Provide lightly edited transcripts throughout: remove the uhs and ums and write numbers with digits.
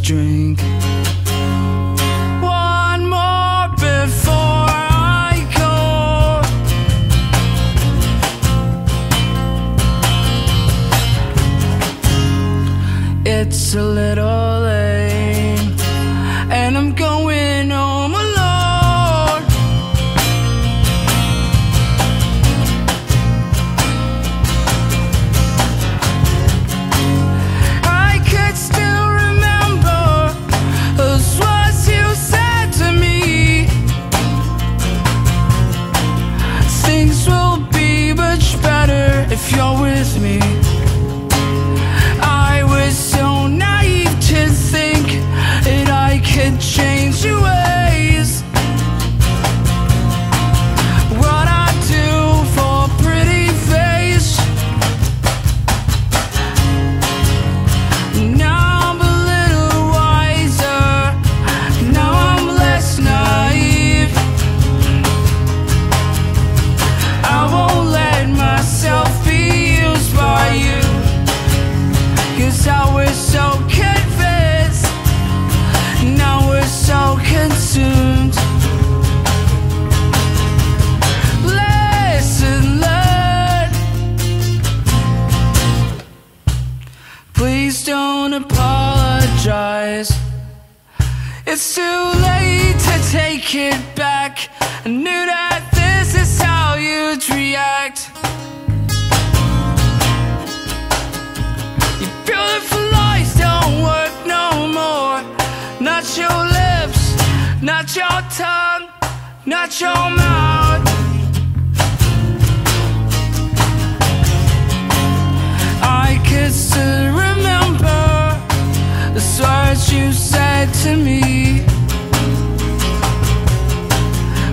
Drink one more before I go. It's a little late and I'm going home alone. I could still remember those words you said to me. Things will be much better if you're with me. I was so naive to think that I could change your ways. What I do for a pretty face. Now I'm a little wiser. Now I'm less naive. I won't let myself be used by you, 'cause I was so convinced. Now we're so consumed. Lesson learned. Please don't apologize. It's too late to take it back. I knew that this is how you'd react. Your beautiful eyes don't work no more. Not your lips, not your tongue, not your mouth. I could still remember the words you said to me.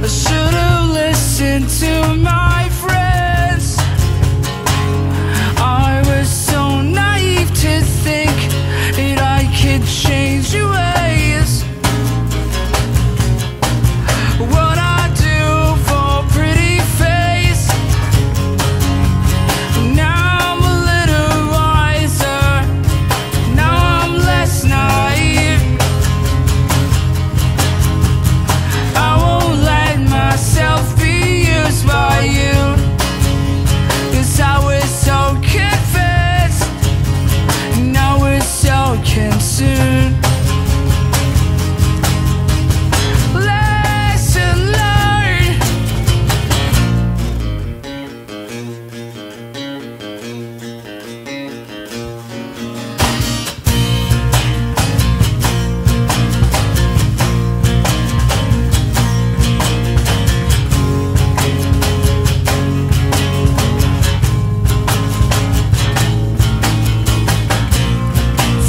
I should have listened to my friends. I was so naive to think that I could change your ways. What I do for a pretty face. Now I'm a little wiser. Now I'm less naive. I won't let myself be used by you, 'cause I was so convinced. Now we're so consumed. Lesson learned.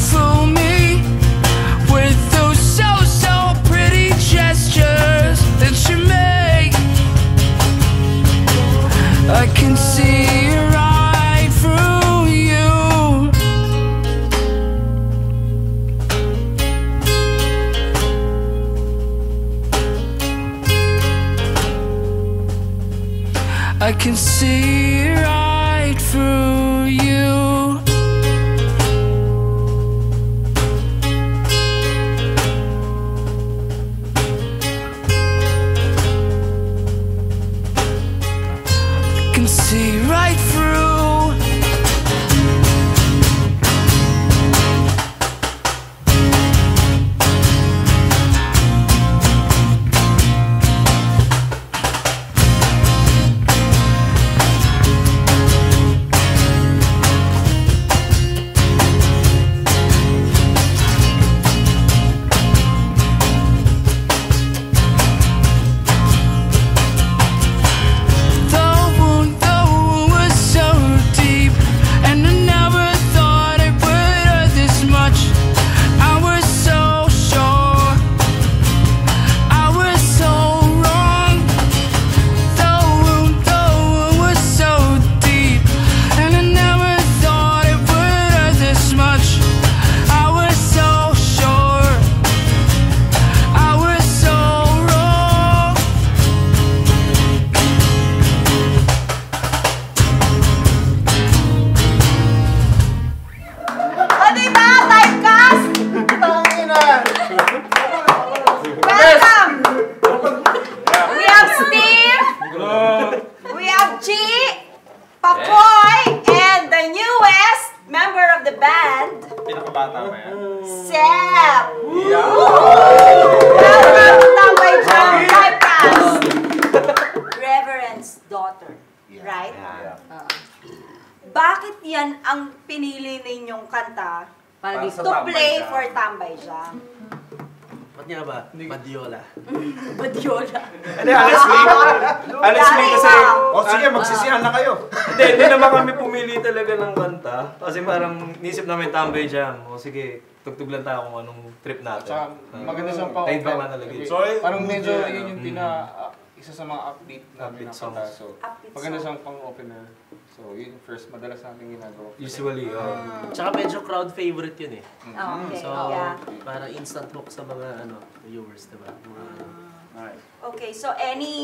Fool me with those so pretty gestures that you make. I can see right through you. I can see right through you. I can see right through. bata ba yan? Sep! Yeah! Tambay Jam, typecast! Reverend's daughter, right? Bakit yan ang pinili ninyong kanta Para sa to Tambay play Jam. for Tambay Jam? Ba't nga ba? Badiola. Badiola. Hindi, honestly kasi, O sige, magsisihan na kayo. hindi naman kami pumili talaga ng kanta. Kasi parang nisip namin Tambay Jam. O sige, tugtog lang tayo kung anong trip natin. Tsaka maganda siyang pang Kahit ba man talaga. So, parang medyo yeah, yun yung isa sa mga upbeat namin na kanta. So, Upbeat maganda song. siyang pang-opener. So, yun yung first madalas namin ginagawa. Usually, Tsaka medyo crowd favorite yun eh. Okay, So, yeah. para instant hook sa mga viewers, diba? Okay, so any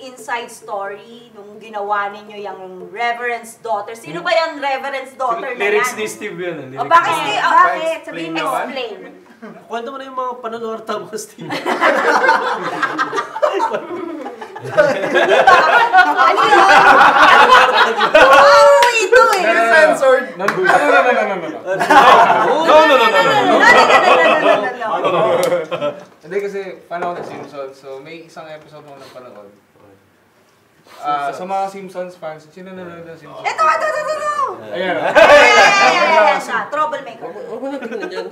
inside story nung ginawa ninyo yung Reverend's daughter? Sino ba yung Reverend's daughter na yan? lyrics ni Steve yun. O bakit Steve? Bakit? Explain Sabihin, naman. explain. Kwento mo na yung mga panonorta mo, Steve. Ano yun? Wow, ito eh. Censored. No. Hindi kasi fan ako ng Simpsons. So, may isang episode ako napanood. Sa mga Simpsons fans, sino nanonood ng Simpsons? Ito. Ayan. Ayan siya, troublemaker. Huwag mo na tingnan yan.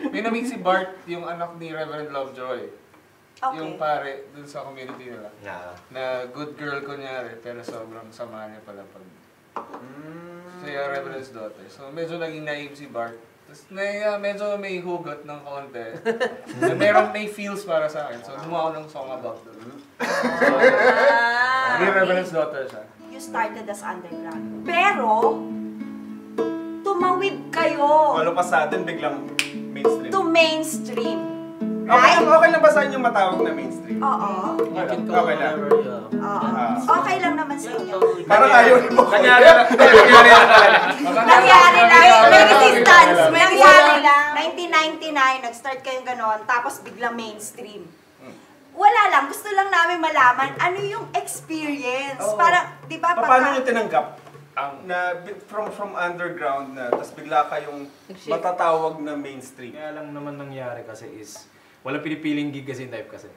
May na-meet si Bart, yung anak ni Reverend Lovejoy. Okay. Yung pare dun sa community nila. Yeah. Na good girl kunyari, pero sobrang sama niya pala pag siya Reverend's daughter. So medyo naging naive si Bart. Tapos medyo may hugot ng konti. Na may feels para sa akin. So gumawa ako ng song about that. Naging Reverend's daughter siya. You started as underground. Pero, tumawid kayo Walo pa sa atin, biglang mainstream. to mainstream. Okay, Right? okay lang ba sa inyo matawag na mainstream? Oo. You can Okay call lang. whatever, yeah. Oo. Okay lang naman sa inyo. Parang ayaw mo. Nangyari na talaga. Nangyari lang. May resistance. May nangyari lang. 1999, nag-start kayong ganon, tapos biglang mainstream. Wala lang. Gusto lang namin malaman ano yung experience. Oo. Parang, di ba, Paano nyo tinanggap na from underground na tapos bigla kayong matatawag na mainstream? Kaya lang naman nangyari kasi is, walang pinipiling gig kasi yung type kasi.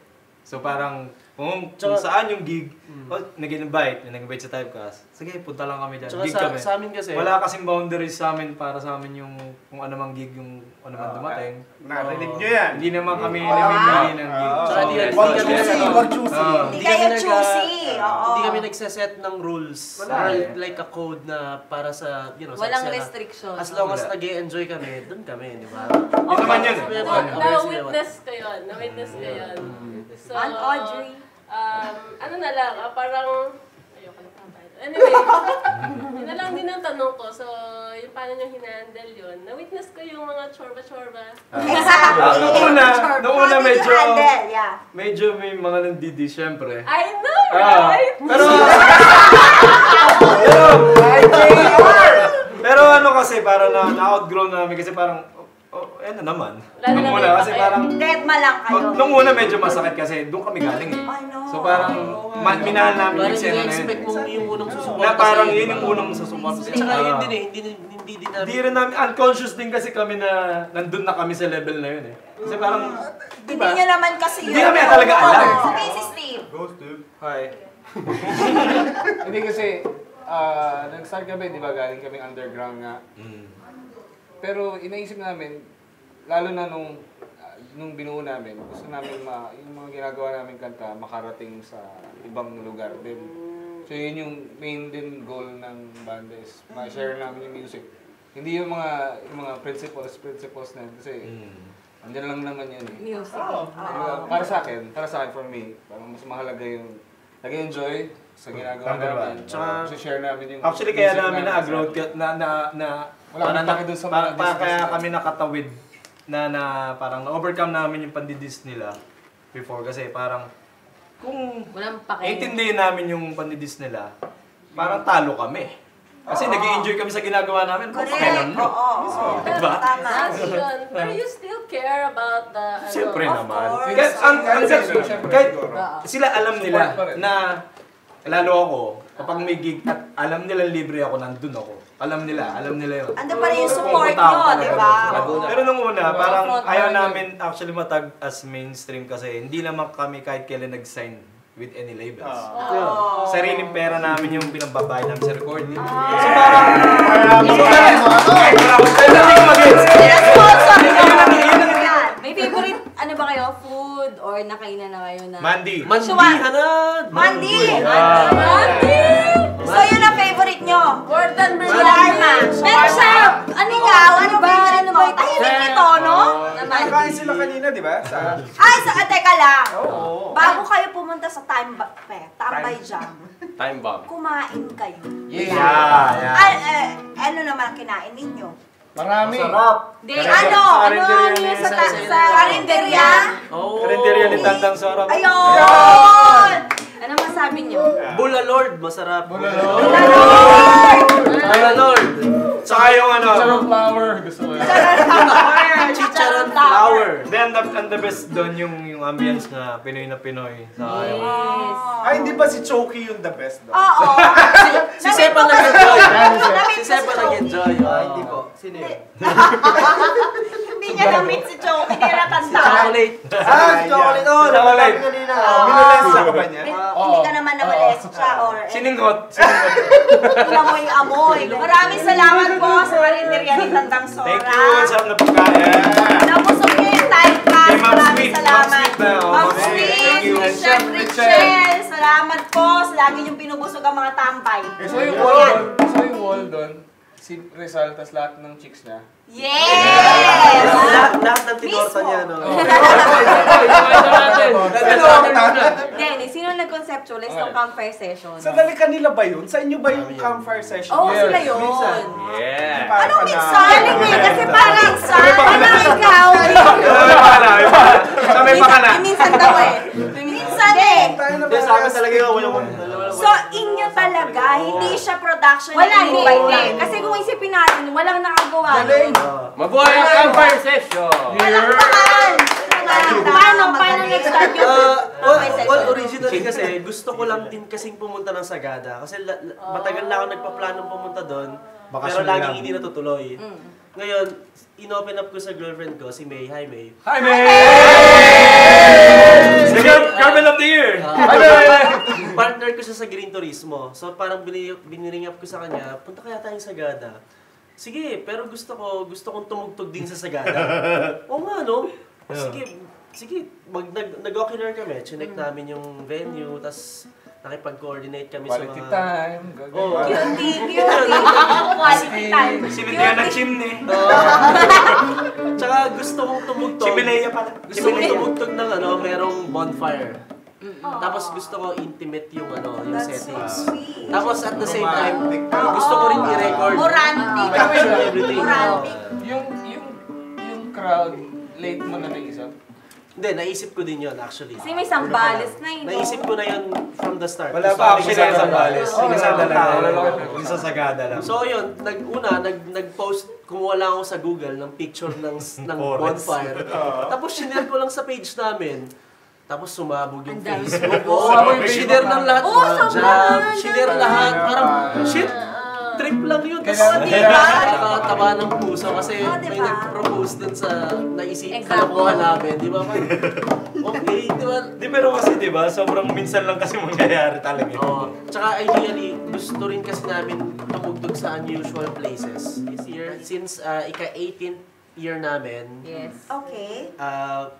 So parang, kung saan yung gig, nag-invite sa Typecast, sige, punta lang kami dyan, Tsaka gig kami. sa amin kasi, Wala kasing boundaries sa amin para sa amin yung kung ano mang gig yung ano man dumating. Narinig nyo yan. Hindi naman kami namimili ng gig. Tsaka di Wag kami choosy, wag choosy. Hindi kayo choosy. Oo. Hindi kami nagsaset ng rules. Wala Or eh. like a code na para sa, sa Walang eksena. restriction. As long as Wala. nag-e-enjoy kami, dun kami, di ba? Yun naman yun eh. Na-witness ko yun. Na-witness ko yun. So, Aunt Audrey. ano na lang, parang, ayoko na tayo. Anyway, yun na lang din ang tanong ko. So, yung paano nyo hinandle yun. Na-witness ko yung mga chorba-chorba. Exactly. Nung una How did you medyo, handle? Yeah. medyo may mga nandidi, syempre. I know, right? Pero ano kasi, parang na-outgrow namin kasi parang, ano naman. Lalo Nung na una may kasi bakit. parang, Deadma lang kayo. nung una medyo masakit kasi doon kami galing eh. I know. So parang, minahal namin yung Parang eksena na yun. i-expect mong yung unang susuporta Na parang sa'yo, yun di yung ba? unang susuporta. Tsaka yun din eh, hindi din namin. Hindi rin namin, unconscious din kasi kami na nandun na kami sa level na yun eh. Kasi parang, Hindi nyo naman kasi yun. Hindi namin talaga alam. Okay, si Steve. Go, Steve. Hi. Hindi kasi, nag-start kami, di ba, galing kami underground nga. Pero inaisip namin, lalo na nung binuo namin, gusto namin yung mga ginagawa namin kanta makarating sa ibang lugar din. So yun yung main din goal ng banda is ma-share namin yung music. Hindi yung mga principles na yun, kasi andyan lang naman yun eh. Music. Para sa akin, for me, parang mas mahalaga yung nag-enjoy sa ginagawa namin. Tsaka share namin yung actually kaya music namin na-agrowed wala kami pake dun sa mga kaya business. kami nakatawid na parang na-overcome namin yung pandidis nila before kasi parang kung Walang pake. intindihin namin yung pandidis nila, parang talo kami. Kasi nag-i-enjoy kami sa ginagawa namin. Correct. Kailan no? Oo. Diba? Tama. That's yun. Pero you still care about the, Siyempre Of naman. course. Kahit sila alam nila Support pa rin. na lalo ako, kapag may gig at alam nila libre ako, nandun ako. Alam nila yun. Ando pa rin yung support nyo, di ba? Pero nung una, parang ayaw namin actually matag as mainstream kasi hindi naman kami kahit kailan nag-sign with any labels. Sariling pera namin yung pinambabayad namin sa recording. So parang... May favorite, ano ba kayo? Food or nakainan na kayo na? Mandi! Mandi! So yun ang favorite nyo? Gordon Shawarma. Pero siya, ano nga? Ano ba? Ano ba? Tahimik nito, no? Nakain sila kanina, di ba? Ay, teka lang. Oo. Bago kayo pumunta sa Tambay Jam, Time bomb. kumain kayo. Yeah. Ano naman ang kinain ninyo? Marami. Hindi, Ano yung sa karinderya? Karinderya ni Tandang Sarap. Ayun! ano masabi niyo? Bula Lord, masarap. Bula Lord. Saka yung ano... Chicharon flower. Gusto ko yun. Chicharon flower. Then, and the best doon yung ambience na Pinoy na Pinoy. Saka yung... Ay, hindi ba si Choki yung the best doon? Oo. Si Sepa nag-enjoy. Namit Si Sepa nag-enjoy. Hindi po. Sino yun? Hindi niya namit si Choki. Hindi na tandaan. Chocolate. chocolate. Chocolate. Minulesa ka ba niya? Hindi ka naman namales siya or... Siningot. Amoy-amoy. Maraming salamat po sa karinderya ni Tandang Sora. Thank you. Sarap na pagkain. Nabusog niyo yung time pass. Kay Ma'am Maraming Sweet. salamat. Ma'am Sweet na, Ma'am okay. Thank Sweet, you. Chef Richel. Salamat po. Lagi niyong pinubusog ang mga tambay. So yung wall doon, si Rizal, tas lahat ng chicks niya. Yes! Lahat ng tinorta niya, no? Hindi, sino nag-conceptualize ng campfire session? Sa dali kanila ba yun? Sa inyo ba yung campfire session? Oo, sila yun. Yeah. Anong minsan? Kasi parang parang ikaw. May pakala. Minsan daw eh. Minsan eh. Sa amin talaga yun. So, inyo talaga, hindi siya production Wala, na hindi. invite. Kasi kung isipin natin, walang nakagawa nun. Mabuhay ang campfire session! Palakpakan! Paano nag-start yung campfire session? Well, originally kasi, gusto ko lang din kasing pumunta ng Sagada. Kasi matagal na ako nagpa-planong pumunta doon. Pero Bakasyon laging lang. hindi natutuloy. Ngayon, in-open up ko sa girlfriend ko, si May. Hi, May. Hi, May! The Girlfriend of the Year! Partner ko siya sa Green Turismo. So parang biniring up ko sa kanya, punta kaya tayong Sagada. Sige, pero gusto kong tumugtog din sa Sagada. Oo nga, no? Sige, nag-ocular kami. Chinek namin yung venue, tas nakipag-coordinate kami sa Quality mga... time. Oh, Cutie. Quality time. Sinitihan ng chimney. Tsaka gusto kong tumugtog. Chimenea pala. Gusto kong tumugtog ng merong bonfire. Tapos gusto ko intimate yung yung That's so settings. sweet. Tapos at the same time, gusto ko rin i-record. Morantic. Capture everything. Morantic. Yung crowd, late mo na naisip. Hindi, naisip ko din yun actually. Kasi may sambales na yun. Naisip ko na yun from the start. Wala pa actually sa Zambales. Yung sa Sagada lang. So yun, nag-post, kumuha lang ako sa Google ng picture ng bonfire. Tapos sinare ko lang sa page namin. Tapos sumabog yung Facebook. Sinare ng lahat. Sinare lahat. Parang, shit! Trip lang yun. Tapos nakataba ng puso kasi may nag-propose dun sa naisip kalokohan namin. Di ba? Okay, di ba? Di pero kasi di ba, sobrang minsan lang kasi mangyayari talaga. Oo. Tsaka ideally, gusto rin kasi namin tumugtog sa unusual places this year. Since ika-18th year namin, Yes. Okay.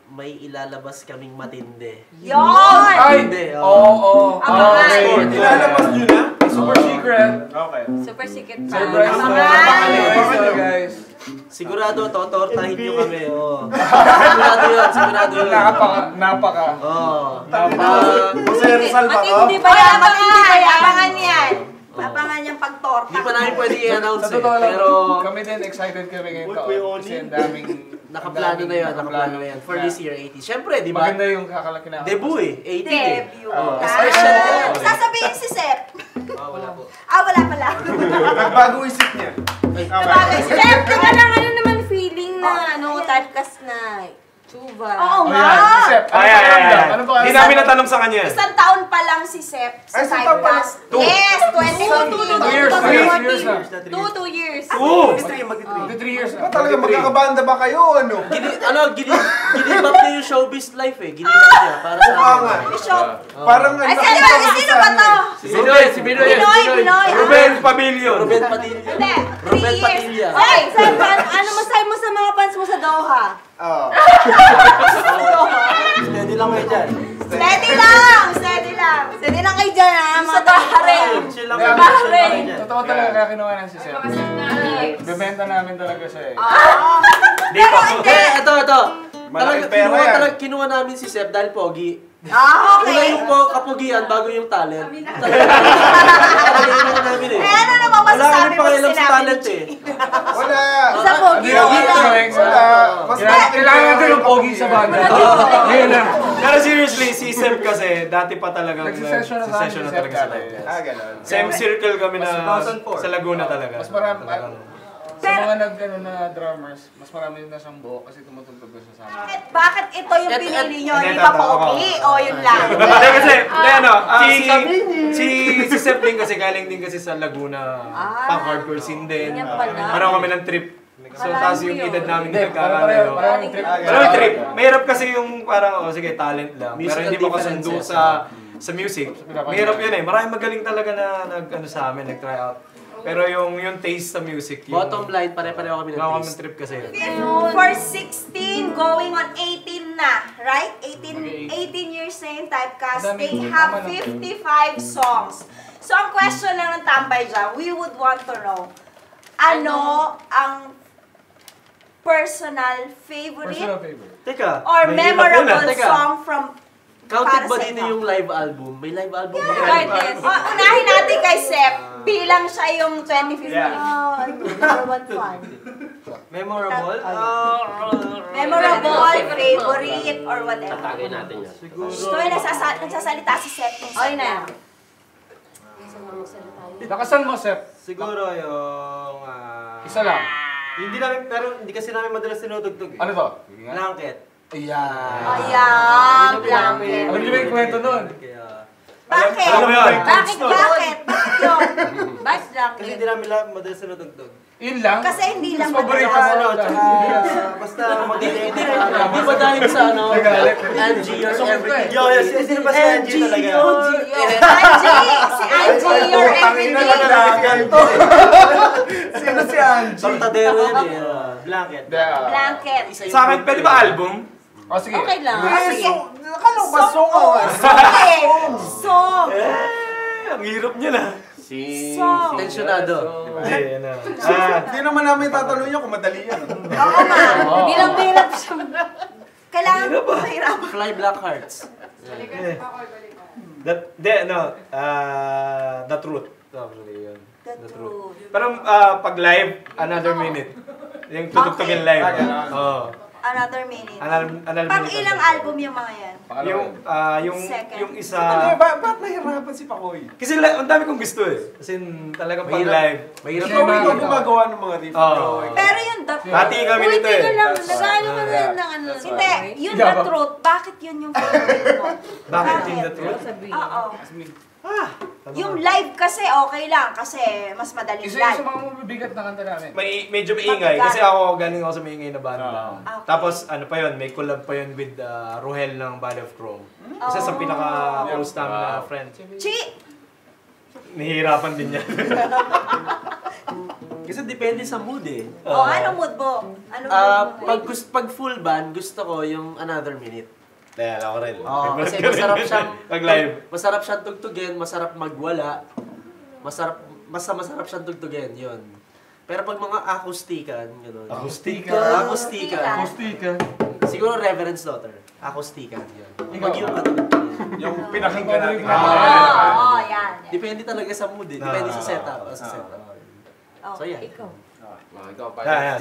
may ilalabas kaming matindi. Yon! Matindi, Oo. Abangan. Ilalabas nyo na? Super secret. Okay. Super secret pa. Surprise na. Abangan. Guys. Sigurado, totortahin nyo kami. Sigurado yun. Napaka. Masaya Rizal ba to? Matindi ba yan? Matindi ba yan? Abangan yan. Abangan yung pagtorta. Hindi pa namin pwede i-announce Sa totoo lang, pero kami din excited kami ngayon Uy, taon. Kuya Kasi Oni. ang daming... nakaplano na yan for this year 80. Siyempre, di ba? Maganda yung kakalaki na. Debut eh, 80 eh. Debut. Special yan. Sasabihin si Sep. Wala po. Wala pala. Nagbago isip niya. Sabagay si Sep. Teka lang, ano naman feeling na typecast na Chuva. Oo Oh, nga. yan. Si Sep. Ano ba? Hindi namin natanong sa kanya. Isang taon pa lang si Sep sa Ay, isang taon pa lang. Typecast. Yes, 2015. 2 years na. 2 years na. 2 years. Magti 3 years na. Ba talaga magkakabanda ba kayo ano? Ginibap niya yung showbiz life eh. Ginibap niya para sa Oo nga. Bishop. Parang Ay, sino ba to? Si Binoy. Pinoy. Ruben Pabilion. Ruben Padilla. Hindi, 3 Ruben years. Padilla. Okay, Saan ba? Ano masahe mo sa mga fans mo sa Doha? Oo. Steady lang kayo dyan. Steady lang! Steady lang! Steady lang kayo dyan ha, mga Sa Bahrain. Chill lang Kaya- kayo. Chill lang kayo dyan. Totoo talaga kaya kinuha na si Sep. Bebenta namin talaga siya eh. Pero hindi. Ito. Malaking pera yan. Kinuha namin si Sep dahil pogi. Ah, Una okay. yung kapugian bago yung talent. Talaga yun namin eh. Eh, ano naman Wala masasabi kami mo sa pakialam sa sinabi ni talent Chi? eh. Wala. Sa pogi. Wala. Mas Kailangan natin yung pogi sa banda. Ngayon lang. Pero seriously, si Seb kasi dati pa talagang Nagsisession na nagsisession na tayo talaga sa dati. Typecast. gano'n. Same circle kami na 2004. sa Laguna talaga. Mas marami. Talagang- Sa mga na drummers, mas marami na siyang buo kasi tumutugtog na siya sa amin. Bakit ito yung pinili nyo? Hindi Ito, ba ito, pogi? O yun lang? Hindi kasi, si Seb din kasi galing din kasi sa Laguna, pang hardcore scene din. Ganyan pala. Parang kami ng trip. So, tapos yung edad namin Hindi, nagkakalayo. maraming trip. Maraming trip. Mahirap kasi yung parang, sige, talent lang. Pero Musical hindi mo kasundo differences. sa music. Mahirap yun eh. Maraming magaling talaga na sa amin, nag-try out. Pero yung taste sa music, yung... Bottom line, pare-pareho kami ng Gawa kami taste. trip kasi. For 16, going on 18 na, right? 18 years na yung Typecast. They have 55 songs. So, ang question lang ng tambay dyan, we would want to know, ano ang personal Personal favorite favorite. Teka, or nahihirap yun, memorable Teka. song from Counted para ba sa dito inyo? yung live album? May live album ba? Regardless. Unahin natin kay Sep, bilang siya yung 2015. Oh, number one fan. Memorable? Memorable, favorite, or whatever. Tagay natin yan. Gusto yung nagsasalita si Sep. Okay na yan. Lakasan mo, Sep. Siguro yung... Isa lang. Hindi namin, pero hindi kasi namin madalas tinutugtog eh. Ano to? Blanket. Ayan. Ayan, blanket. Alam niyo ba yung kwento nun? Kaya... Bakit? Alam mo yun? Bakit? Bakit? Bakit yun? Bakit lang? Kasi hindi namin madalas tinutugtog. Yun lang? Kasi hindi lang Mas paborito madalas. mo. Basta Di ba dahil sa ano? Angie or everything? Yo, sino ba si Angie talaga? Angie! Si Angie, your everything. Sino si Angie? Tortadero yun eh. Blanket. Blanket. Sa akin, pwede ba album? O sige. Okay lang. Sige. Akala ko ba song ako? Song. Ang hirap niya na. Song. Tensionado. Hindi, ano. Hindi naman namin tatanong niya kung madali yan. Oo nga. Bilang-bilang siya. Kailangan mahirapan. Fly Black Hearts. The Truth. Actually, yun. The Truth. Parang pag live, Another Minute. Yung tutugtugin live. Oo. Another minute. Another Pang Minute. ilang album yung mga yan? Second. Yung isa... Ba't nahirapan si Pakoy? Kasi ang dami kong gusto eh. Kasi talagang pag live. Mahirap Ikaw ikaw gumagawa ng mga riff. Oo. Pero yung The Truth. Hati kami nito eh. Nag-ano ka na ng ano. Hindi, yung The Truth, bakit yun yung favorite mo? Bakit yung The Truth? Oo. Yung live kasi okay lang kasi mas madaling Isa yung sa live. mga mabibigat na kanta namin. Medyo maingay kasi ako galing ako sa maingay na banda. Okay. Tapos ano pa yun, may collab pa yun with Rohel ng Valley of Crow. Isa sa pinaka-close namin na friend. Chi! Nahihirapan din yan. Kasi depende sa mood eh. Ano mood mo? Ano mood mo? Pag full band, gusto ko yung Another Minute. Kaya ako rin. Kasi masarap siyang Pag live. Masarap siyang tugtugin, masarap magwala. Masarap siyang tugtugin, 'yun. Pero pag mga akustikan, gano'n. Akustika. Akustikan. Siguro Reverend's Daughter. Akustikan, 'yun. Pag yung Yung pinakinggan natin. Oo, yan. depende talaga sa mood eh. Depende sa setup. So, yeah. Ikaw.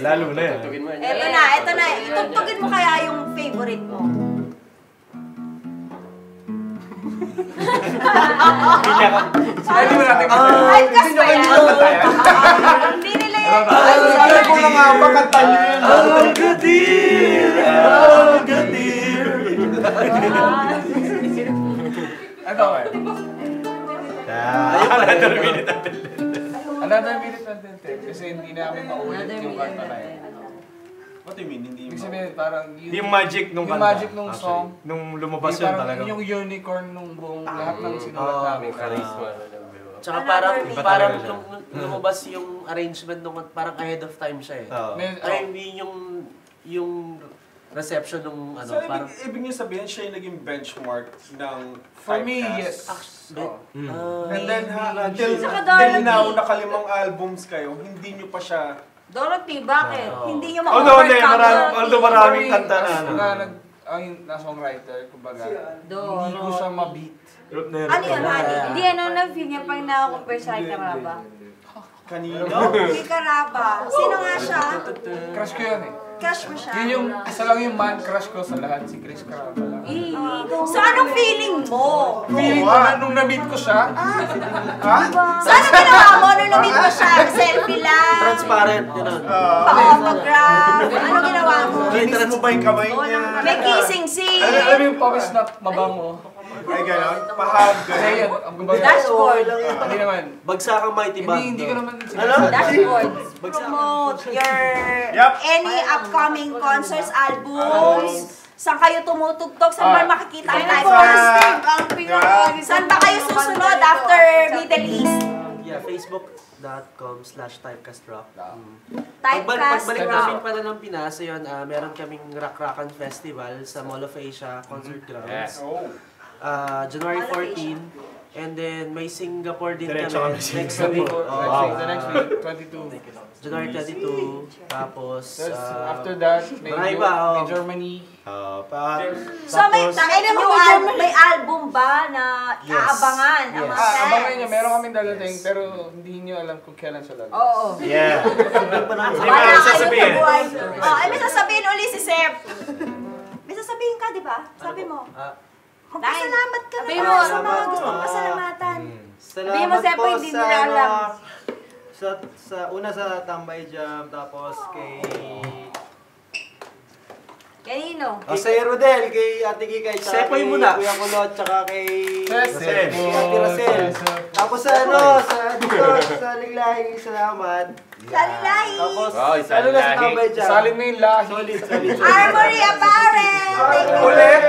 Lalo na yan. Eto na. Itugtugin mo kaya yung favorite mo. Pwede mo natin Typecast ba yan? Hindi nila yan Sabi ko na nga ba, kanta niyo yun. Al-Gadir! Al-Gadir! Ano? Another minute until Another minute until 10. Kasi hindi namin maulit yung kanta na yun. What do you mean? Hindi Ibig mo? sabihin, parang Yung magic nung yung kanta. magic nung Actually, song. Nung lumabas yun Parang talaga. yung unicorn nung buong lahat ng sinulat namin. Tsaka Another parang minute. nung lumabas yung arrangement nung parang ahead of time siya eh. I mean yung reception nung ano, So, parang ibig niyo sabihin, siya yung naging benchmark ng For me, Typecast. yes. And then, until Saka Dorothy. now, nakalimang albums kayo, hindi niyo pa siya... Dorothy, bakit? Hindi nyo Although maraming kanta na ano. Na songwriter, kumbaga, Do, hindi ko siya ma-beat. Ano yun, honey? Hindi, ano na-feel niya pag na-compare sa kay Karaba? Kanino? Kay Karaba. Sino nga siya? Crush ko yun eh. Crush mo siya? Yun yung, isa lang yung man crush ko sa lahat, si Chris Caraba lang. So, anong feeling mo? Feeling ko na nung na-meet ko siya, So, anong ginawa mo nung na-meet mo siya? Selfie lang? transparent, gano'n. Pa-autograph? Anong ginawa mo? Kinis mo ba yung kamay niya? May kissing scene? alam mo yung pawis na mabango? Ay, gano'n? Pahag, Kasi gano'n. yun, ang kumbaga, Dashboard. hindi naman. Bagsakang mighty band. Hindi ko naman Dashboard. Promote your any upcoming concerts, albums. Saan kayo tumutugtog? Saan ba makikita ang Typecast? Saan ba kayo susunod after Middle East? Yeah, facebook.com/typecastrock. Typecast Pagbalik Rock. namin pala ng Pinas, yun, meron kaming Rock-Rockan Festival sa Mall of Asia Concert Grounds. Oh. January Mall of 14. And then may Singapore din Diretso kami kami next Singapore. week. The next week, 22. January 22. Tapos, After that, marami pa, may Germany. So may album ba na aabangan ang mga fans? Abangan nyo, meron kaming dadating, pero hindi nyo alam kung kailan siya lalabas. Oo. Yeah. Wala May sasabihin. May sasabihin uli si Sep. May sasabihin ka, di ba? Sabi mo. Magpasalamat ka na Sabihin mo, sa mga gusto mong pasalamatan. Sabihin mo, Sepo, hindi nila alam. Una sa Tambay Jam, tapos kay... Kanino? Kay Rodel, kay Ate Kikay, tsaka Sepoy kay muna. Kuya Kulot, tsaka kay... Cecil. Ate Rosel. Tapos sa dito, sa Liglahing Salamat. Lalilahi. Tapos, ano na sa Tambay Jam? Salin mo yung lahi. Solid. Armory Apparel. Thank you. Ulit!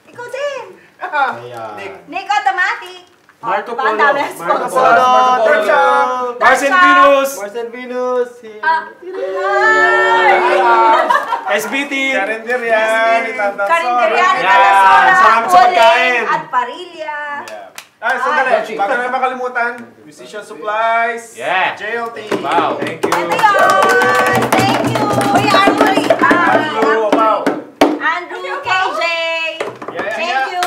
Ikaw din. Ayan. Nick Automatic. Marco Diba? Ang Polo. dami ng Marco sponsor. Polo, Third shop. Marcel Shop. Venus! Marcel Venus, SBT! Karender yan, itatanso. Karinderian, Yan. Calasora, Salamat sa pagkain. at Parilla. Ay, sandali. Bago na makalimutan, Musician Supplies. Yeah. JLT. Wow. Thank you. Ito yun. Thank you. Uy, Armory. Andrew, wow. Andrew, KJ. Thank you.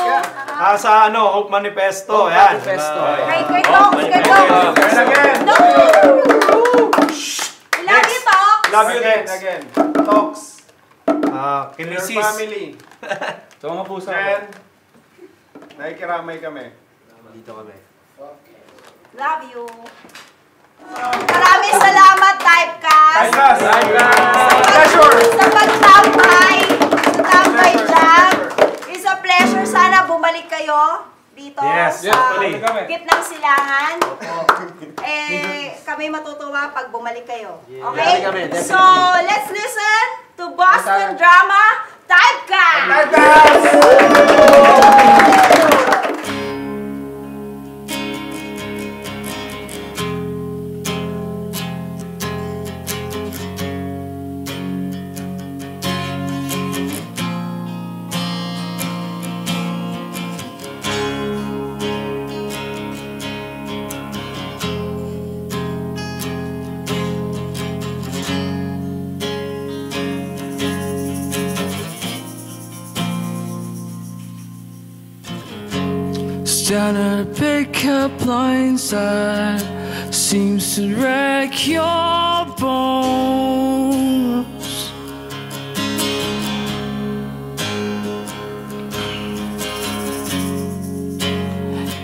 Sa Hope Manifesto. Yan. Manifesto. Kay Tox, kay Tox. And again. No! We love you, Tox. Love you, Again, Dex. again. Talks. Your Kinisis. family. Sa mga pusa. Jen. Nakikiramay kami. Dito kami. Love you. Maraming salamat, Typecast. Pleasure. Sa pagtambay. Sa tambay jam. It's a pleasure. Sana bumalik kayo dito Yes, sa bumalik kami. Gitnang Silangan. Kami matutuwa pag bumalik kayo. Okay? Bumalik kami, definitely. So, let's listen to Boston Drama Typecast. Down at a pickup lines that seems to wreck your bones.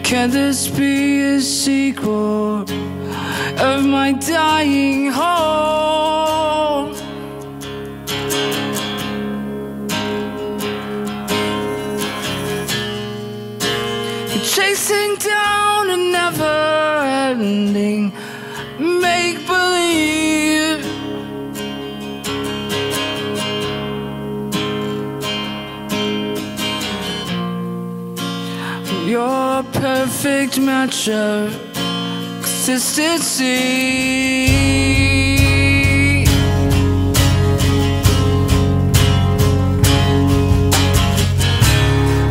Can this be a sequel? of my dying home. You're chasing down a never-ending make-believe. You're a perfect match of consistency.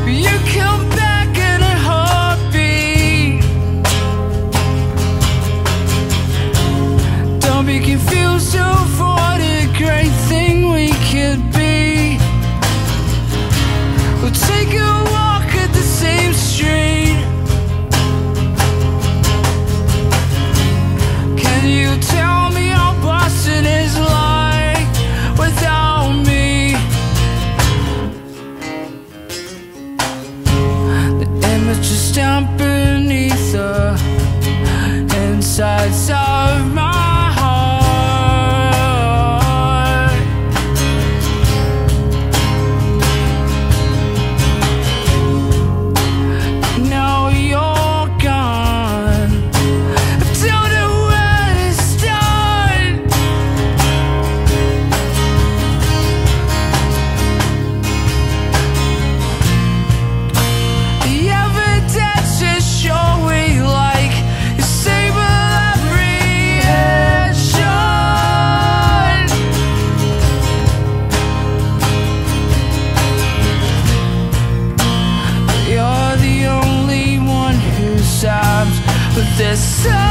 You come back in a heartbeat. Don't be confused over what a great thing we could be. We'll take a walk at the same street. Can you tell me how Boston is like without me? The image is stamped beneath the insides of my heart. Now you're gone. I don't know where to start. The evidence is showing like you sable apprehension. You're the only one who stops with this.